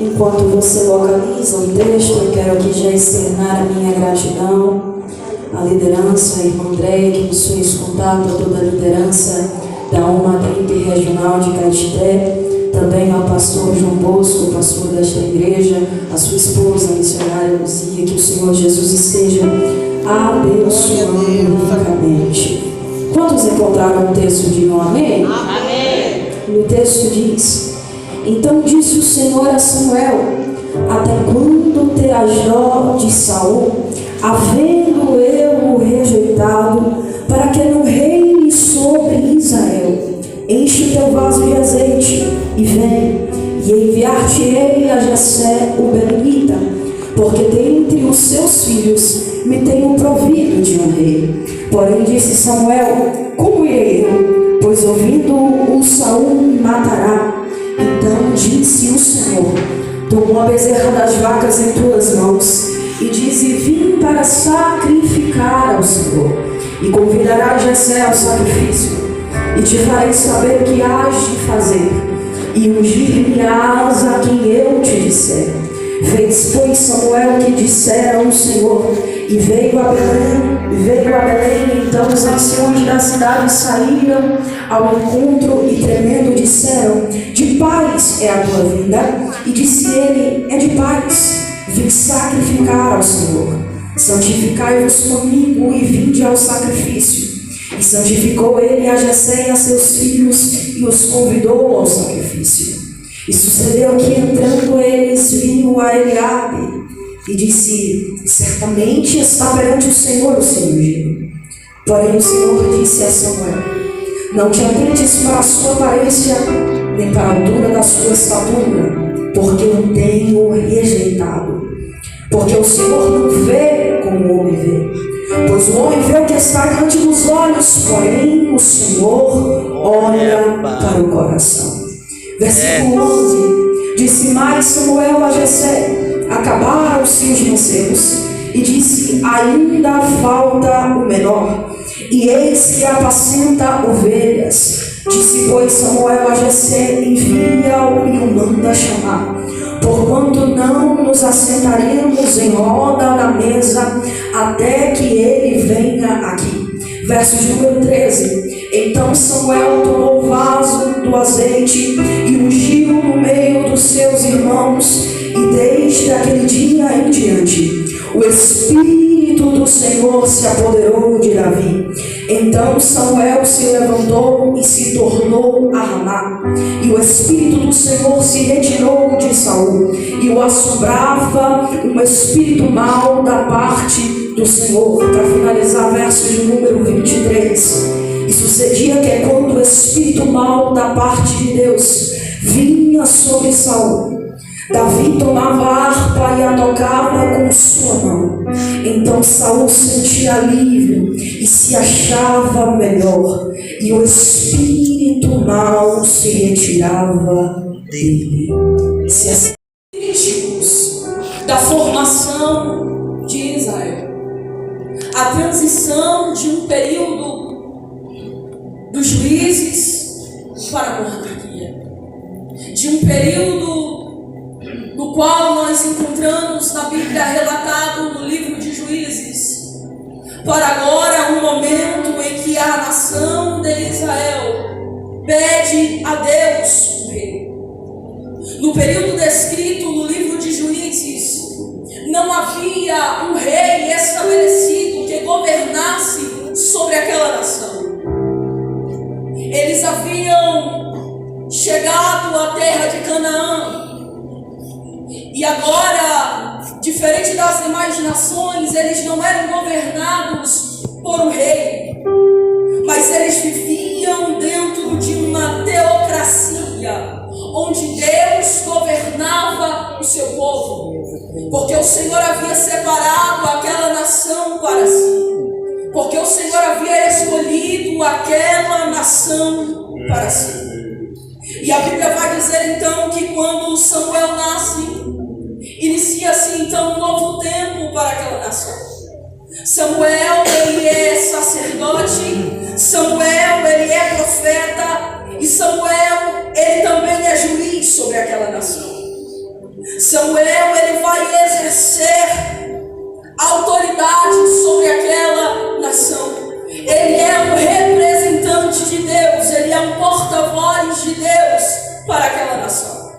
Enquanto você localiza o texto, eu quero aqui já externar a minha gratidão à liderança, a irmã Andréia, que nos fez contato, a toda a liderança da UMA Regional de Caetité, também ao pastor João Bosco, pastor desta igreja, a sua esposa, a missionária Luzia, que o Senhor Jesus esteja abençoando ricamente. Quantos encontraram o texto? Digam amém? Amém. E o texto diz: então disse o Senhor a Samuel: até quando terás dó de Saul, havendo eu o rejeitado, para que não reine sobre Israel? Enche o teu vaso de azeite e vem, e enviar-te-ei a Jessé o Benonita, porque dentre os seus filhos me tenho provido de um rei. Porém disse Samuel: como irei eu? Pois ouvindo-o Saul me matará. Então disse o Senhor: toma a bezerra das vacas em tuas mãos, e dize: vim para sacrificar ao Senhor, e convidarás Jessé ao sacrifício, e te farei saber o que hás de fazer, e ungir-me-ás a quem eu te disser. Fez, pois, Samuel o que dissera o Senhor, e veio a Belém. Então os anciões da cidade saíram ao encontro e tremendo disseram: de paz é a tua vinda. E disse ele: é de paz, vim sacrificar ao Senhor. Santificai-vos comigo e vinde ao sacrifício. E santificou ele a Jessé e a seus filhos, e os convidou ao sacrifício. E sucedeu que, entrando eles, viu a Eliabe, e disse: certamente está perante o Senhor o seu ungido. Porém o Senhor disse a Samuel: não te atentes para a sua aparência, nem para a altura da sua estatura, porque eu tenho rejeitado. Porque o Senhor não vê como o homem vê, pois o homem vê o que está diante dos olhos, porém o Senhor olha para o coração. Versículo 11: disse mais Samuel a Jessé: acabaram-se os mancebos, e disse: ainda falta o menor, e eis que apacenta ovelhas. Disse, pois, Samuel a Jessé: envia-o e o manda chamar, porquanto não nos assentaríamos em roda na mesa até que ele venha aqui. Verso de número 13: então Samuel tomou o vaso do azeite e ungiu no meio dos seus irmãos, e desde aquele dia em diante o Espírito do Senhor se apoderou de Davi. Então Samuel se levantou e se tornou a Ramá, e o Espírito do Senhor se retirou de Saul, e o assombrava um espírito mau da parte do Senhor. Para finalizar, verso de número 23: e sucedia que quando o espírito mau da parte de Deus vinha sobre Saul, Davi tomava a harpa e a tocava com sua mão. Então Saul sentia alívio e se achava melhor, e o espírito mau se retirava dele. Se críticos da formação de Israel, a transição de um período dos juízes para a monarquia, de um período no qual nós encontramos na Bíblia relatado no livro de Juízes, para agora um momento em que a nação de Israel pede a Deus um rei. No período descrito no livro de Juízes, não havia um rei estabelecido que governasse sobre aquela nação. Eles haviam chegado à terra de Canaã, e agora, diferente das demais nações, eles não eram governados por um rei, mas eles viviam dentro de uma teocracia, onde Deus governava o seu povo, porque o Senhor havia separado aquela nação para si, porque o Senhor havia escolhido aquela nação para si. E a Bíblia vai dizer então que quando Samuel nasce, inicia-se então um novo tempo para aquela nação. Samuel, ele é sacerdote, Samuel, ele é profeta, e Samuel, ele também é juiz sobre aquela nação. Samuel, ele vai exercer autoridade sobre aquela nação. Ele é um representante de Deus, ele é um porta-voz de Deus para aquela nação.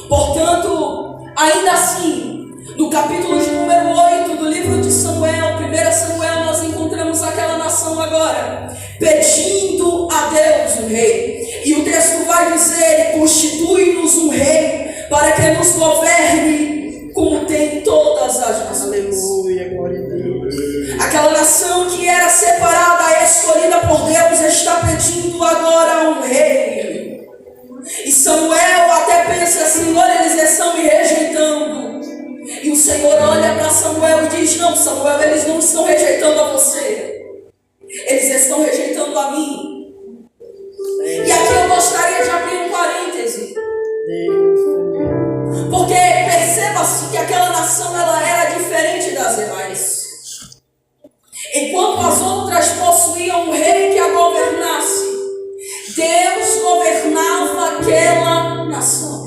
Portanto, ainda assim, no capítulo de número 8 do livro de Samuel, 1 Samuel, nós encontramos aquela nação agora pedindo a Deus um rei. E o texto vai dizer: constitui-nos um rei para que nos governe como tem todas as nações. Aleluia, glória a Deus. Aquela nação que era separada, escolhida por Deus, está pedindo agora um rei. E Samuel até pensa assim: olha, eles estão me rejeitando. E o Senhor olha para Samuel e diz: não, Samuel, eles não estão rejeitando a você, eles estão rejeitando a mim. E aqui eu gostaria de abrir um parêntese, porque perceba-se que aquela nação, ela era diferente das demais. Enquanto as outras possuíam um rei que a governasse, Deus governava aquela nação.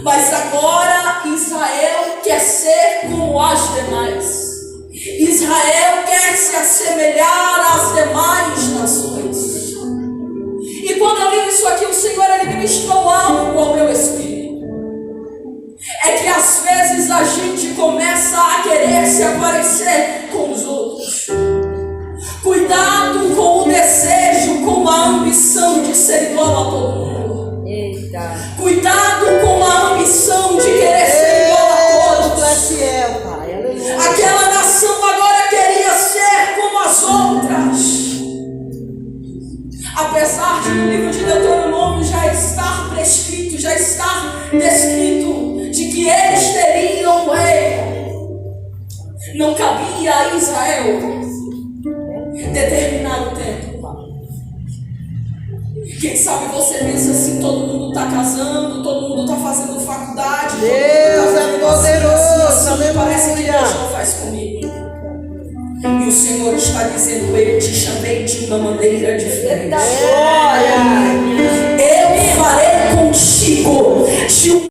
Mas agora Israel quer ser como as demais. Israel quer se assemelhar às demais nações. E quando eu li isso aqui, o Senhor, ele ministrou algo ao meu espírito. É que às vezes a gente começa a querer se aparecer com os outros. Cuidado com o desejo, com a ambição de ser igual a todo mundo. Eita. Cuidado com a ambição de querer ser igual a todos. Tu és fiel, Pai. Aleluia. Aquela nação agora queria ser como as outras. Apesar de no livro de Deuteronômio já estar prescrito, já estar descrito de que eles teriam um rei, não cabia a Israel determinar o tempo. Quem sabe você pensa assim: todo mundo está casando, todo mundo está fazendo faculdade, Deus é poderoso, assim, parece que Deus não faz comigo. E o Senhor está dizendo: eu te chamei de uma maneira diferente. Glória. Eu farei contigo de